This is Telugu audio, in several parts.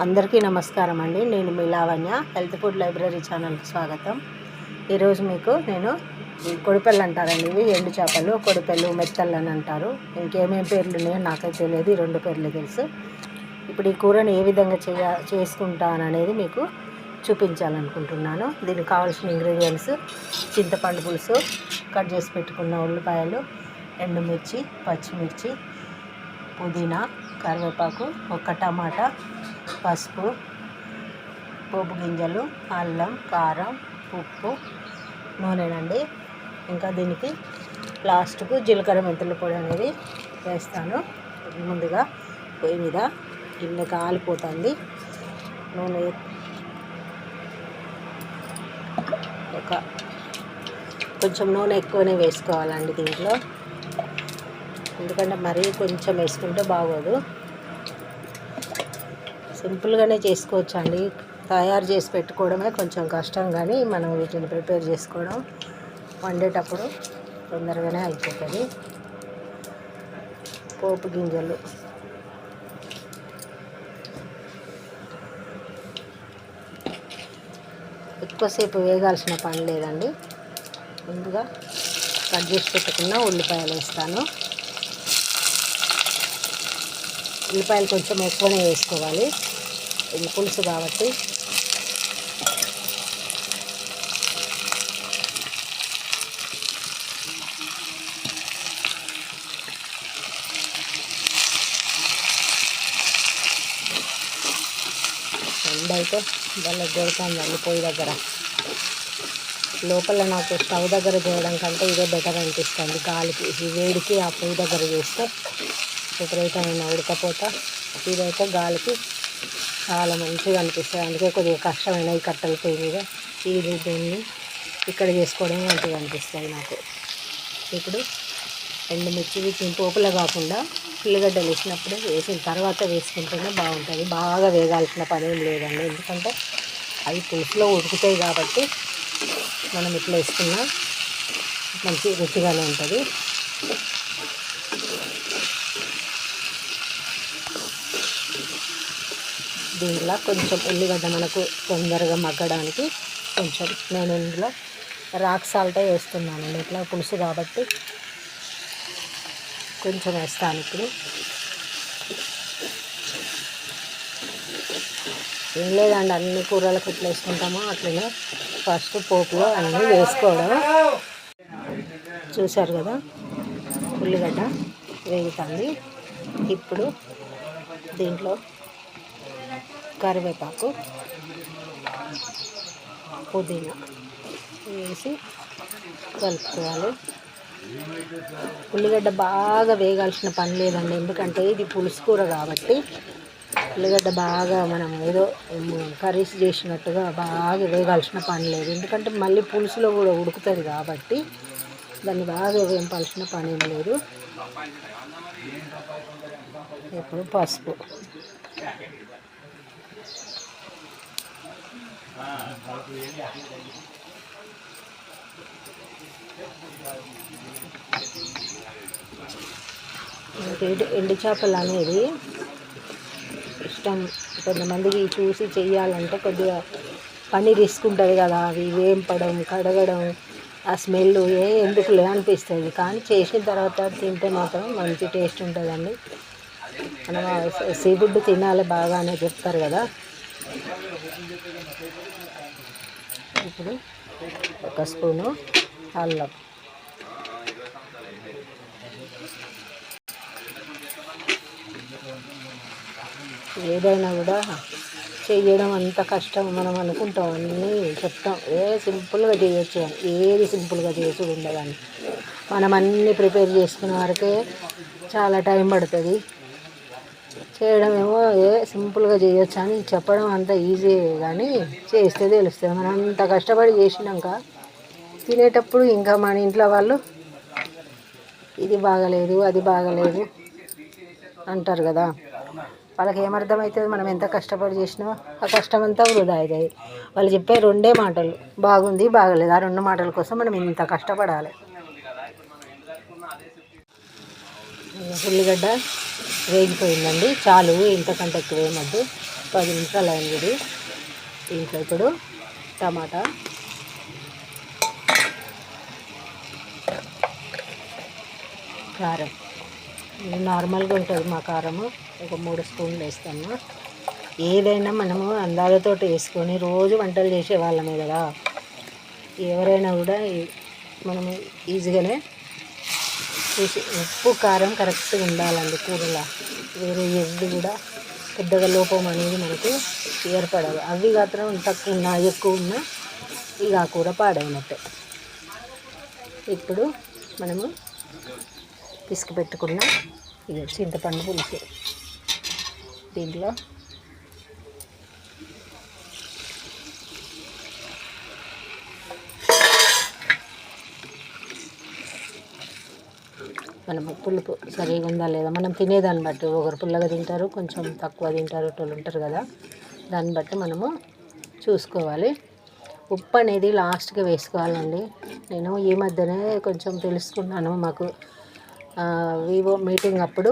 అందరికీ నమస్కారం అండి. నేను మీ లావణ్య. హెల్త్ ఫుడ్ లైబ్రరీ ఛానల్కి స్వాగతం. ఈరోజు మీకు నేను కొడిపెళ్ళు అంటారండి, ఇవి ఎండు చేపలు, కొడిపెళ్ళు, మెత్తళ్ళు అని అంటారు. ఇంకేమేం పేర్లు ఉన్నాయో నాకైతే తెలియదు, ఈ రెండు పేర్లు తెలుసు. ఇప్పుడు ఈ కూరని ఏ విధంగా చేసుకుంటాననేది మీకు చూపించాలనుకుంటున్నాను. దీనికి కావాల్సిన ఇంగ్రీడియంట్స్: చింతపండు పులుసు, కట్ చేసి పెట్టుకున్న ఉల్లిపాయలు, ఎండుమిర్చి, పచ్చిమిర్చి, పుదీనా, కరివేపాకు, ఒక టమాటా, పసుపు, పోపు గింజలు, అల్లం, కారం, ఉప్పు, నూనెనండి. ఇంకా దీనికి లాస్ట్కు జీలకర్ర మెంతుల పొడి అనేది వేస్తాను. ముందుగా పొయ్యి మీద గిన్నె కాలిపోతుంది. నూనె కొంచెం నూనె ఎక్కువనే వేసుకోవాలండి దీంట్లో, ఎందుకంటే మరీ కొంచెం వేసుకుంటే బాగోదు. సింపుల్గానే చేసుకోవచ్చు అండి, తయారు చేసి పెట్టుకోవడమే కొంచెం కష్టం, కానీ మనం వీటిని ప్రిపేర్ చేసుకోవడం వండేటప్పుడు తొందరగానే అయిపోతుంది. పోపు గింజలు ఎక్కువసేపు వేగాల్సిన పని లేదండి. ముందుగా కట్ చేసి పెట్టుకున్న ఉల్లిపాయలు వేస్తాను. ఉల్లిపాయలు కొంచెం ఎక్కువనే వేసుకోవాలి, ఇది పులుసు కాబట్టి. ఎండ అయితే భలే కొడుతుందండి పొయ్యి దగ్గర. లోపల నాకు స్టవ్ దగ్గర చేయడం కంటే ఇదే బెటర్ అనిపిస్తుంది. గాలికి, ఈ వేడికి ఆ పొయ్యి దగ్గర చేస్తే విపరీతమైన ఉడకపోత. ఇదైతే గాలికి చాలా మంచిగా అనిపిస్తుంది, అందుకే కొద్దిగా కష్టమైన ఈ కట్టెల పొయ్యి మీద ఇది దీన్ని ఇక్కడ చేసుకోవడం మంచిగా అనిపిస్తుంది నాకు. ఇప్పుడు ఎండుమిర్చి వీటిని పోపులో కాకుండా ఉల్లిగడ్డలు వేసినప్పుడు వేసిన తర్వాత వేసుకుంటేనే బాగుంటుంది. బాగా వేగాల్సిన పని ఏం లేదండి, ఎందుకంటే అవి పులుసులో ఉడుకుతాయి కాబట్టి మనం ఇట్లా వేసుకున్నా మంచి రుచిగానే ఉంటుంది. దీనిలో కొంచెం ఉల్లిగడ్డ మనకు తొందరగా మగ్గడానికి కొంచెం నేను ఇందులో రాక్ సాల్టే వేస్తున్నానండి, ఇట్లా పులుసు కాబట్టి కొంచెం వేస్తాను. ఇప్పుడు ఏం లేదండి, అన్ని కూరలకు ఎట్లా వేసుకుంటామో అట్లనే ఫస్ట్ పోపులో అన్నీ వేసుకోవడం. చూశారు కదా, ఉల్లిగడ్డ వేగుతుంది. ఇప్పుడు దీంట్లో కరివేపాకు, పుదీనా వేసి కలుపుకోవాలి. ఉల్లిగడ్డ బాగా వేగాల్సిన పని లేదండి, ఎందుకంటే ఇది పులుసు కూర కాబట్టి ఉల్లిగడ్డ బాగా మనం ఏదో కర్రీస్ చేసినట్టుగా బాగా వేగాల్సిన పని లేదు, ఎందుకంటే మళ్ళీ పులుసులో కూడా ఉడుకుతుంది కాబట్టి దాన్ని బాగా వేంపాల్సిన పని ఏం లేదు. ఇప్పుడు పసుపు, ఎండు చేపలు అనేది ఇష్టం కొంతమందికి, చూసి చెయ్యాలంటే కొద్దిగా పని రిస్క్ ఉంటుంది కదా, అవి వేంపడం, కడగడం, ఆ స్మెల్ ఎందుకులే అనిపిస్తుంది, కానీ చేసిన తర్వాత తింటే మాత్రం మంచి టేస్ట్ ఉంటుందండి. మనం సీ ఫుడ్ తినాలి బాగా అని చెప్తారు కదా. ఇప్పుడు ఒక స్పూను అల్లం, ఏదైనా కూడా చేయడం అంత కష్టం మనం అనుకుంటాం, అన్నీ చెప్తాం సింపుల్గా చేయొచ్చు, ఏది సింపుల్గా చేసుడు ఉండదని. మనం అన్నీ ప్రిపేర్ చేసుకునే వరకే చాలా టైం పడుతుంది, చేయడం ఏమో సింపుల్గా చేయొచ్చు అని చెప్పడం అంత ఈజీ, కానీ చేస్తే తెలుస్తుంది. మనం అంత కష్టపడి చేసినాక తినేటప్పుడు ఇంకా మన ఇంట్లో వాళ్ళు ఇది బాగలేదు, అది బాగలేదు అంటారు కదా, వాళ్ళకి ఏమర్థమవుతుంది మనం ఎంత కష్టపడి చేసినా ఆ కష్టం అంతా వృధా అవుతుంది. వాళ్ళు చెప్పే రెండే మాటలు, బాగుంది, బాగలేదు, ఆ రెండు మాటల కోసం మనం ఇంత కష్టపడాలి. ఉల్లిగడ్డ వేగిపోయిందండి, చాలు, ఇంతకంటే ఎక్కువ వేయమద్దు. 10 నిమిషాలు అయింది ఇది. దీంట్లో ఇప్పుడు టమాటా, కారం, ఇది నార్మల్గా ఉంటుంది మా కారము, ఒక 3 స్పూన్లు వేస్తాను. ఏదైనా మనము అందాలతో వేసుకొని రోజు వంటలు చేసే వాళ్ళమే కదా, ఎవరైనా కూడా మనము ఈజీగానే చూసి ఉప్పు కారం కరెక్ట్గా ఉండాలండి కూరలో. వేరే ఏది కూడా పెద్దగా లోపం అనేది మనకు ఏర్పడదు. అవి మాత్రం తక్కువ ఉన్నా ఎక్కువ ఉన్నా ఇక ఆ కూర పాడైనట్టే. ఇప్పుడు మనము పిసికి పెట్టుకున్న ఇది చింతపండు పులుసు దీంట్లో మనం పులుపు సరిగా ఉందా లేదా మనం తినేదాన్ని బట్టి, ఒకరు పుల్లగా తింటారు, కొంచెం తక్కువ తింటారు, వాళ్ళు ఉంటారు కదా, దాన్ని బట్టి మనము చూసుకోవాలి. ఉప్పు అనేది లాస్ట్గా వేసుకోవాలండి. నేను ఈ మధ్యనే కొంచెం తెలుసుకున్నాను. మాకు వివో మీటింగ్ అప్పుడు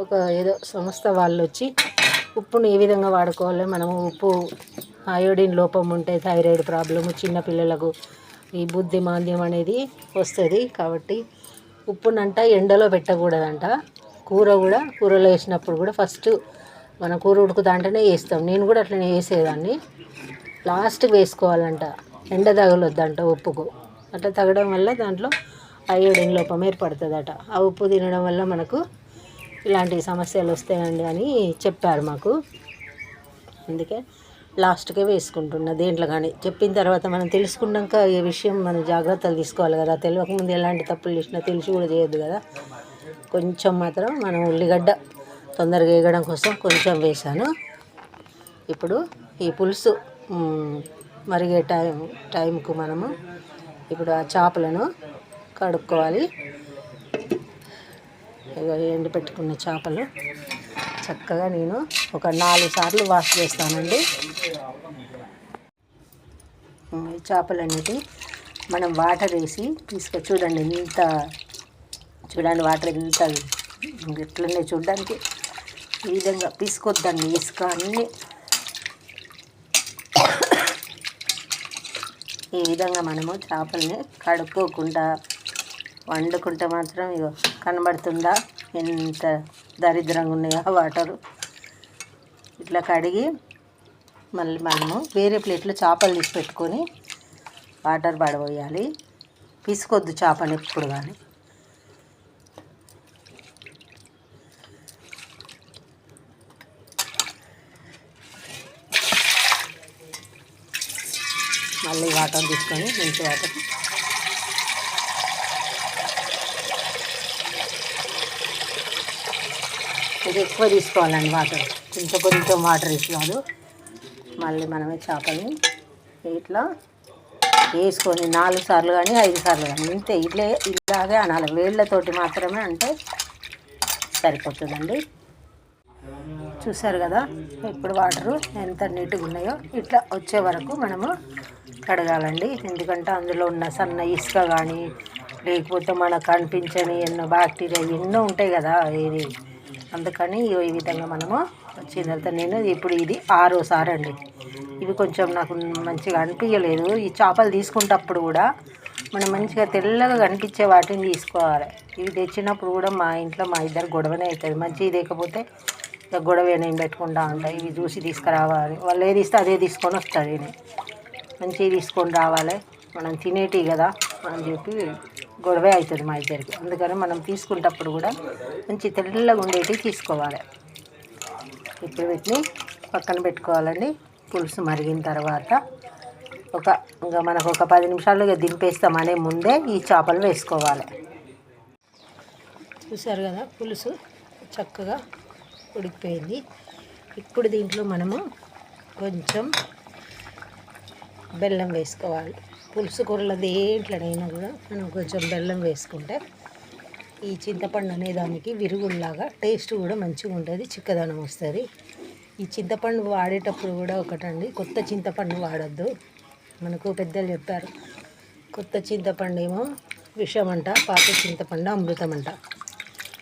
ఒక ఏదో సంస్థ వాళ్ళు వచ్చి ఉప్పును ఏ విధంగా వాడుకోవాలి, మనము ఉప్పు అయోడిన్ లోపం ఉంటే థైరాయిడ్ ప్రాబ్లము, చిన్నపిల్లలకు ఈ బుద్ధి మాంద్యం అనేది వస్తుంది. కాబట్టి ఉప్పునంట ఎండలో పెట్టకూడదంట. కూరలో వేసినప్పుడు కూడా ఫస్ట్ మన కూర ఉడుకుతాంటేనే వేస్తాం. నేను కూడా అట్లనే వేసేదాన్ని. లాస్ట్కి వేసుకోవాలంట, ఎండ తగలొద్దంట ఉప్పుకు. అట్లా తగడం వల్ల దాంట్లో అయోడిన్ లోపం ఏర్పడుతుందట. ఆ ఉప్పు తినడం వల్ల మనకు ఇలాంటి సమస్యలు వస్తాయండి అని చెప్పారు మాకు. అందుకే లాస్ట్కే వేసుకుంటున్నా దేంట్లో కానీ. చెప్పిన తర్వాత మనం తెలుసుకున్నాక ఈ విషయం మనం జాగ్రత్తలు తీసుకోవాలి కదా. తెలియకముందు ఎలాంటి తప్పులు చేసినా తెలిసి కూడా చేయొద్దు కదా. కొంచెం మాత్రం మనం ఉల్లిగడ్డ తొందరగా వేగడం కోసం కొంచెం వేసాను. ఇప్పుడు ఈ పులుసు మరిగే టైంకు మనము ఇప్పుడు ఆ చేపలను కడుక్కోవాలి. ఎండి పెట్టుకున్న చేపలు చక్కగా నేను ఒక 4 సార్లు వాష్ చేస్తానండి. ఈ చేపలు అనేది మనం వాటర్ వేసి చూడండి ఇంత, చూడండి వాటర్ ఎంత ఎట్లనే చూడడానికి ఈ విధంగా తీసుకొద్దండి. ఇసుక అన్నీ ఈ విధంగా మనము చేపల్ని కడుక్కోకుండా వండుకుంటే మాత్రం ఇగో కనబడుతుందా ఎంత దరిద్రంగా ఉన్నాయో వాటరు. ఇట్లా కడిగి మళ్ళీ మనము వేరే ప్లేట్లో చేపలు తీసి పెట్టుకొని వాటర్ పడబోయాలి. పిసుకొద్దు చేపని ఎప్పుడు కానీ. మళ్ళీ వాటర్ తీసుకొని మంచి వాటర్ ఇది ఎక్కువ తీసుకోవాలండి వాటర్, కొంచెం వాటర్ వేసి కాదు. మళ్ళీ మనమే చేపని ఇట్లా వేసుకొని 4 సార్లు కానీ 5 సార్లు కానీ ఇంతే ఇలాగే అనాలి. వేళ్ళతోటి మాత్రమే అంటే సరిపోతుందండి. చూసారు కదా ఇప్పుడు వాటరు ఎంత నీట్గా ఉన్నాయో. ఇట్లా వచ్చే వరకు మనము కడగాలండి. ఎందుకంటే అందులో ఉన్న సన్న ఇసుక కానీ లేకపోతే మనకు కనిపించని ఎన్నో బ్యాక్టీరియా ఎన్నో ఉంటాయి కదా ఇది. అందుకని ఈ విధంగా మనము వచ్చిన తర్వాత నేను ఇప్పుడు ఇది 6వ సారి అండి. ఇవి కొంచెం నాకు మంచిగా అనిపించలేదు. ఈ చేపలు తీసుకుంటప్పుడు కూడా మనం మంచిగా తెల్లగా కనిపించే వాటిని తీసుకోవాలి. ఇవి తెచ్చినప్పుడు కూడా మా ఇంట్లో మా ఇద్దరు గొడవనే అవుతుంది. మంచిగా లేకపోతే ఇక గొడవ నేను పెట్టుకుంటా ఉంటాయి. ఇవి చూసి తీసుకురావాలి, వాళ్ళు ఏది ఇస్తే అదే తీసుకొని వస్తుంది. మంచిగా తీసుకొని రావాలి, మనం తినేటివి కదా అని చెప్పి గొడవే అవుతుంది మా ఇద్దరికి. అందుకని మనం తీసుకునేటప్పుడు కూడా మంచి తెల్లగా ఉండేటివి తీసుకోవాలి. ఇప్పుడు వీటిని పక్కన పెట్టుకోవాలండి. పులుసు మరిగిన తర్వాత ఇంకా మనకు ఒక 10 నిమిషాలు దింపేస్తామనే ముందే ఈ చేపలు వేసుకోవాలి. చూసారు కదా పులుసు చక్కగా ఉడికిపోయింది. ఇప్పుడు దీంట్లో మనము కొంచెం బెల్లం వేసుకోవాలి. పులుసు కూరలో దేంట్లోనైనా కూడా మనం కొంచెం బెల్లం వేసుకుంటే ఈ చింతపండు అనే దానికి విరుగుల్లాగా టేస్ట్ కూడా మంచిగా ఉంటుంది, చిక్కదనం వస్తుంది. ఈ చింతపండు వాడేటప్పుడు కూడా ఒకటండి, కొత్త చింతపండు వాడద్దు. మనకు పెద్దలు చెప్పారు, కొత్త చింతపండు ఏమో విషం అంట, పాత చింతపండు అమృతం అంట.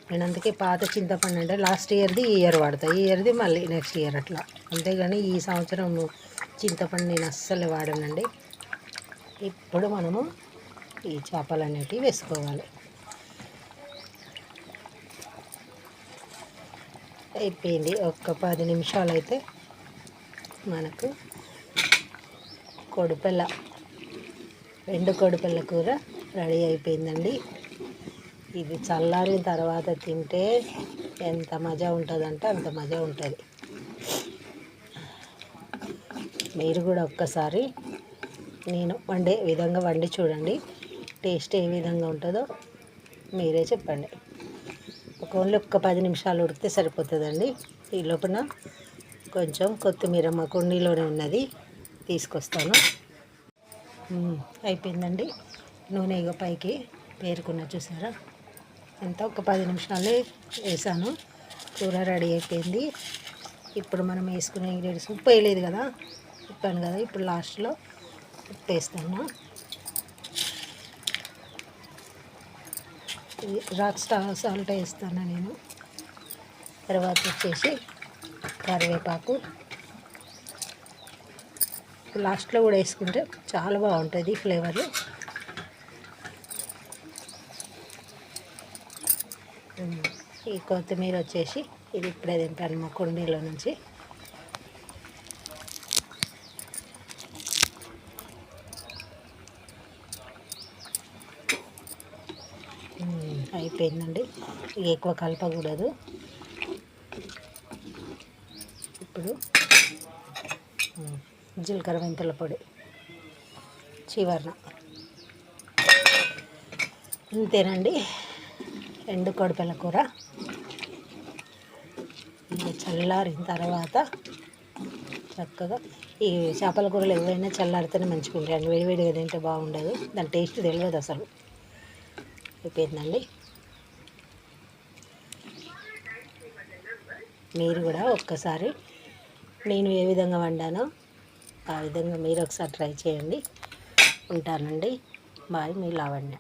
నేను అందుకే పాత చింతపండు అంటే లాస్ట్ ఇయర్ది ఈ ఇయర్ వాడతా, ఈ ఇయర్ది మళ్ళీ నెక్స్ట్ ఇయర్ అట్లా. అంతేగాని ఈ సంవత్సరం చింతపండు నేను అస్సలు వాడనండి. ఇప్పుడు మనము ఈ చేపలు అనేటివి వేసుకోవాలి. అయిపోయింది. ఒక్క 10 నిమిషాలు అయితే మనకు కోడిపెల్ల, ఎండు కోడిపెల్ల కూర రెడీ అయిపోయిందండి. ఇది చల్లారిన తర్వాత తింటే ఎంత మజా ఉంటుందంటే అంత మజా ఉంటుంది. మీరు కూడా ఒక్కసారి నేను వండే విధంగా వండి చూడండి. టేస్ట్ ఏ విధంగా ఉంటుందో మీరే చెప్పండి. ఓన్లీ ఒక్క 10 నిమిషాలు ఉడికితే సరిపోతుందండి. ఈ లోపల కొంచెం కొత్తిమీర మా కుండీలోనే ఉన్నది, తీసుకొస్తాను. అయిపోయిందండి. నూనె ఇక పైకి పేరుకున్న చూసారా, ఎంత ఒక 10 నిమిషాలే వేసాను. కూర రెడీ అయిపోయింది. ఇప్పుడు మనం వేసుకునే ఇంగ్రీడియంట్స్, ఉప్పు వేయలేదు కదా, చెప్పాను కదా. ఇప్పుడు లాస్ట్లో ఉప్పు వేస్తాను. ఇది రాక్ సాల్ట్ వేస్తాను నేను. తర్వాత వచ్చేసి కరివేపాకు లాస్ట్లో కూడా వేసుకుంటే చాలా బాగుంటుంది ఫ్లేవర్. ఈ కొత్తిమీర వచ్చేసి ఇది ఇప్పుడే దింపాను మా కుండీలో నుంచి. అయిపోయిందండి. ఎక్కువ కలపకూడదు. ఇప్పుడు జీలకర్ర మెంతుల పొడి చివరన. అంతేనండి, ఎండు కోడిపెల్ల కూర. ఇంకా చల్లారిన తర్వాత చక్కగా ఈ చేపల కూరలు ఎవరైనా చల్లారితేనే మంచిగా ఉంటాయండి. వేడివేడిగా తింటే బాగుండదు, దాని టేస్ట్ తెలియదు అసలు. అయిపోయిందండి. మీరు కూడా ఒక్కసారి నేను ఏ విధంగా వండానో ఆ విధంగా మీరు ఒకసారి ట్రై చేయండి. ఉంటానండి. బాయ్, మీ లావణ్య.